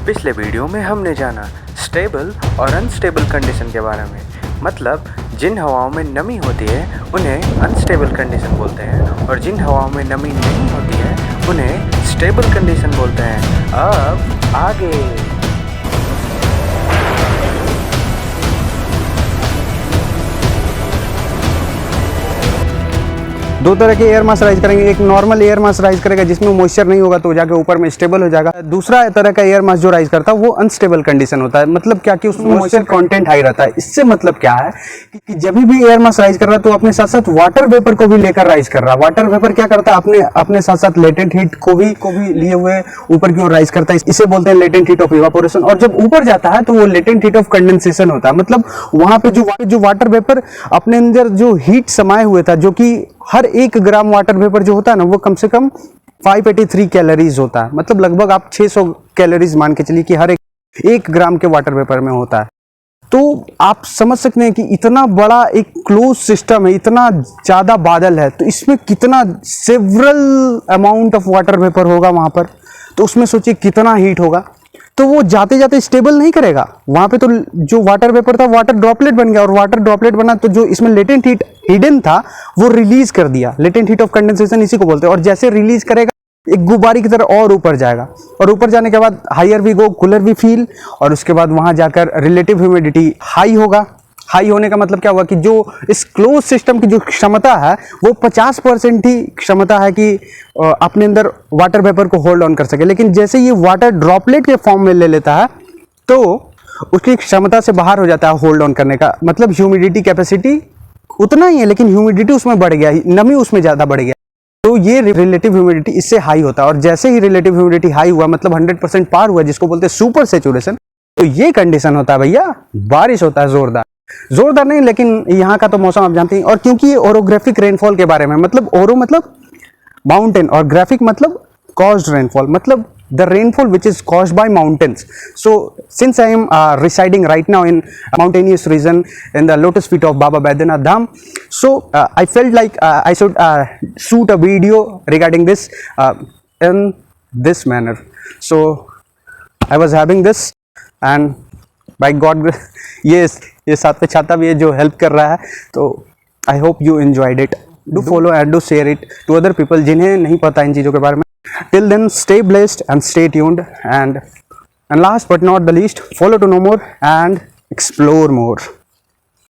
पिछले वीडियो में हमने जाना स्टेबल और अनस्टेबल कंडीशन के बारे में। मतलब जिन हवाओं में नमी होती है उन्हें अनस्टेबल कंडीशन बोलते हैं और जिन हवाओं में नमी नहीं होती है उन्हें स्टेबल कंडीशन बोलते हैं। अब आगे दो तरह के एयर मास राइज करेंगे। एक नॉर्मल एयर मास राइज करेगा जिसमें मॉइस्चर नहीं होगा तो जाके ऊपर में स्टेबल हो जाएगा। दूसरा तरह का एयर मास जो राइज करता है वो अनस्टेबल कंडीशन होता है। मतलब क्या कि उसमें मॉइस्चर कंटेंट हाई रहता है। इससे मतलब क्या है कि जब भी एयर मास राइज कर रहा है तो अपने साथ साथ वाटर वेपर को भी लेकर राइज कर रहा है। वाटर वेपर क्या करता है, अपने साथ साथ लेटेंट हीट को भी लिए हुए ऊपर की ओर राइज करता है। इसे बोलते हैं लेटेंट हीट ऑफ इवापोरेशन। और जब ऊपर जाता है तो वो लेटेंट हीट ऑफ कंडेंसेशन होता है। मतलब वहां पे जो वाटर वेपर अपने अंदर जो हीट समाये हुए था, जो कि हर 1 ग्राम वाटर वेपर जो होता है ना वो कम से कम 583 कैलोरीज होता है। मतलब लगभग आप 600 कैलोरीज मान के चलिए कि हर एक ग्राम के वाटर वेपर में होता है। तो आप समझ सकते हैं कि इतना बड़ा एक क्लोज सिस्टम है, इतना ज्यादा बादल है, तो इसमें कितना several amount of water vapour होगा वहां पर। तो उसमें सोचिए कितना हीट होगा। तो वो जाते जाते स्टेबल नहीं करेगा। वहां पे तो जो वाटर वेपर था वाटर ड्रॉपलेट बन गया, और वाटर ड्रॉपलेट बना तो जो इसमें लेटेंट हीट हिडन था वो रिलीज कर दिया। लेटेंट हीट ऑफ कंडेंसेशन इसी को बोलते हैं। और जैसे रिलीज करेगा एक गुब्बारे की तरह और ऊपर जाएगा, और ऊपर जाने के बाद हायर भी गो, कूलर भी फील, और उसके बाद वहां जाकर रिलेटिव ह्यूमिडिटी हाई होगा। हाई होने का मतलब क्या हुआ कि जो इस क्लोज सिस्टम की जो क्षमता है वो 50% ही क्षमता है कि अपने अंदर वाटर वेपर को होल्ड ऑन कर सके। लेकिन जैसे ये वाटर ड्रॉपलेट के फॉर्म में ले लेता है तो उसकी क्षमता से बाहर हो जाता है होल्ड ऑन करने का। मतलब ह्यूमिडिटी कैपेसिटी उतना ही है लेकिन ह्यूमिडिटी उसमें बढ़ गया, नमी उसमें ज़्यादा बढ़ गया। तो ये रिलेटिव ह्यूमिडिटी इससे हाई होता है। और जैसे ही रिलेटिव ह्यूमिडिटी हाई हुआ मतलब 100% पार हुआ, जिसको बोलते हैं सुपर सैचुरेशन, तो ये कंडीशन होता है भैया, बारिश होता है जोरदार नहीं, लेकिन यहाँ का तो मौसम आप जानते हैं। और क्योंकि ये ओरोग्राफिक रेनफॉल के बारे में, मतलब ओरो मतलब माउंटेन और ग्राफिक मतलब कॉज्ड रेनफॉल, मतलब the rainfall which is caused by mountains. So since I am residing right now in a mountainous region in the lotus feet of Baba Baidyanath Dham, so I felt like I should shoot a video regarding this in this manner. So I was having this and by God ये साथ पे छाता भी है जो help कर रहा है। तो I hope you enjoyed it. Do follow and do share it to other people जिन्हें नहीं पता इन चीज़ों के बारे में। Till then stay blessed and stay tuned and last but not the least, follow to know more and explore more.